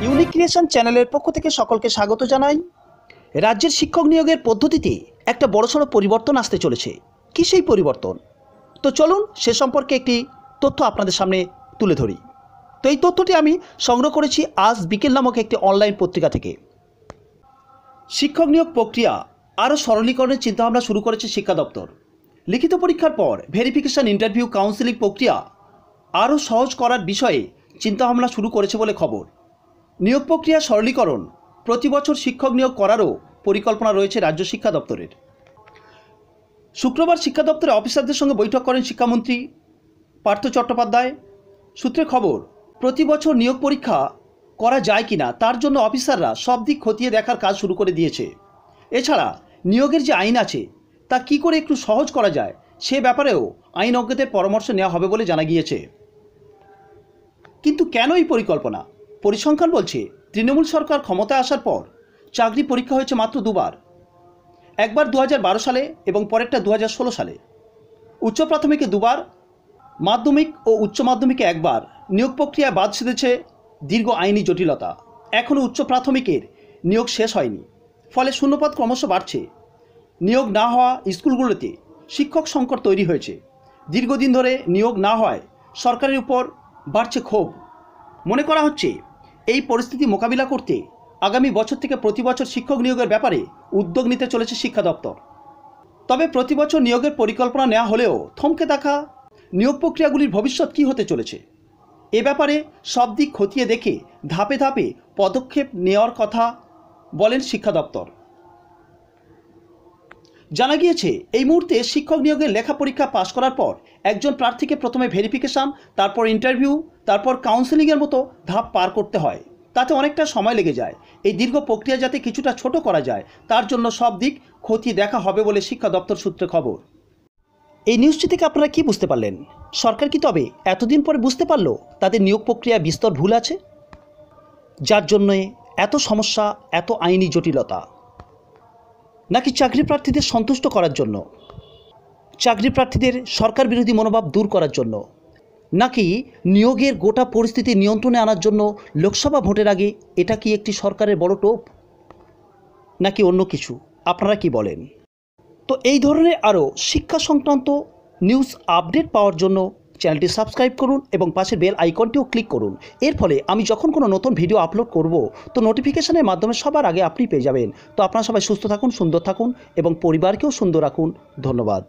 Unique creation চ্যানেলের পক্ষ থেকে সকলকে স্বাগত জানাই। রাজ্যের শিক্ষক নিয়োগের পদ্ধতিতে একটা বড়সড় পরিবর্তন আসতে চলেছে। কি সেই পরিবর্তন? তো চলুন সে সম্পর্কে একটি তথ্য আপনাদের সামনে তুলে ধরি। তো এই তথ্যটি আমি সংগ্রহ করেছি আজ বিকেল নামক একটি অনলাইন পত্রিকা থেকে। শিক্ষক নিয়োগ প্রক্রিয়া আরও সরলীকরণের চিন্তাভাবনা শুরু করেছে শিক্ষা দপ্তর। লিখিত পরীক্ষার পর ভেরিফিকেশন, ইন্টারভিউ, কাউন্সেলিং প্রক্রিয়া আরও সহজ করার বিষয়ে চিন্তাভাবনা শুরু করেছে বলে খবর। নিয়োগ প্রক্রিয়া সরলীকরণ, প্রতি বছর শিক্ষক নিয়োগ করারও পরিকল্পনা রয়েছে রাজ্য শিক্ষা দপ্তরের। শুক্রবার শিক্ষা দপ্তরের অফিসারদের সঙ্গে বৈঠক করেন শিক্ষামন্ত্রী পার্থ চট্টোপাধ্যায়। সূত্রে খবর, প্রতি বছর নিয়োগ পরীক্ষা করা যায় কিনা তার জন্য অফিসাররা সব দিক খতিয়ে দেখার কাজ শুরু করে দিয়েছে। এছাড়া নিয়োগের যে আইন আছে তা কী করে একটু সহজ করা যায় সে ব্যাপারেও আইনজ্ঞদের পরামর্শ নেওয়া হবে বলে জানা গিয়েছে। কিন্তু কেন এই পরিকল্পনা? পরিসংখ্যান বলছে, তৃণমূল সরকার ক্ষমতায় আসার পর চাকরি পরীক্ষা হয়েছে মাত্র দুবার। একবার 2012 সালে এবং পরেরটা 2016 সালে। উচ্চ প্রাথমিকে দুবার, মাধ্যমিক ও উচ্চ মাধ্যমিকে একবার। নিয়োগ প্রক্রিয়া বাদ সেধেছে দীর্ঘ আইনি জটিলতা। এখনও উচ্চ প্রাথমিকের নিয়োগ শেষ হয়নি, ফলে শূন্যপদ ক্রমশ বাড়ছে। নিয়োগ না হওয়া স্কুলগুলোতে শিক্ষক সংকট তৈরি হয়েছে। দীর্ঘদিন ধরে নিয়োগ না হওয়ায় সরকারের উপর বাড়ছে ক্ষোভ। মনে করা হচ্ছে এই পরিস্থিতি মোকাবিলা করতে আগামী বছর থেকে প্রতি বছর শিক্ষক নিয়োগের ব্যাপারে উদ্যোগ নিতে চলেছে শিক্ষা দপ্তর। তবে প্রতি বছর নিয়োগের পরিকল্পনা নেওয়া হলেও থমকে থাকা নিয়োগ প্রক্রিয়াগুলির ভবিষ্যৎ কী হতে চলেছে এ ব্যাপারে সব দিক খতিয়ে দেখে ধাপে ধাপে পদক্ষেপ নেওয়ার কথা বলেন শিক্ষা দপ্তর। জানা গিয়েছে, এই মুহূর্তে শিক্ষক নিয়োগের লেখা পরীক্ষা পাশ করার পর একজন প্রার্থীকে প্রথমে ভেরিফিকেশান, তারপর ইন্টারভিউ, তারপর কাউন্সেলিংয়ের মতো ধাপ পার করতে হয়। তাতে অনেকটা সময় লেগে যায়। এই দীর্ঘ প্রক্রিয়া যাতে কিছুটা ছোট করা যায় তার জন্য সব দিক খতিয়ে দেখা হবে বলে শিক্ষা দপ্তর সূত্রে খবর। এই নিউজটি থেকে আপনারা কি বুঝতে পারলেন? সরকার কি তবে এতদিন পরে বুঝতে পারলো তাদের নিয়োগ প্রক্রিয়া বিস্তর ভুল আছে, যার জন্য এত সমস্যা, এত আইনি জটিলতা? নাকি চাকরি প্রার্থীদের সন্তুষ্ট করার জন্য, চাকরি প্রার্থীদের সরকার বিরোধী মনোভাব দূর করার জন্য, নাকি নিয়োগের গোটা পরিস্থিতি নিয়ন্ত্রণে আনার জন্য লোকসভা ভোটের আগে এটা কি একটি সরকারের বড় টোপ, নাকি অন্য কিছু? আপনারা কি বলেন? তো এই ধরনের আরও শিক্ষা সংক্রান্ত নিউজ আপডেট পাওয়ার জন্য চ্যানেলটি সাবস্ক্রাইব করুন এবং পাশের বেল আইকনটিও ক্লিক করুন। এর ফলে আমি যখন কোনো নতুন ভিডিও আপলোড করব তো নোটিফিকেশনের মাধ্যমে সবার আগে আপনি পেয়ে যাবেন। তো আপনারা সবাই সুস্থ থাকুন, সুন্দর থাকুন এবং পরিবারকেও সুন্দর রাখুন। ধন্যবাদ।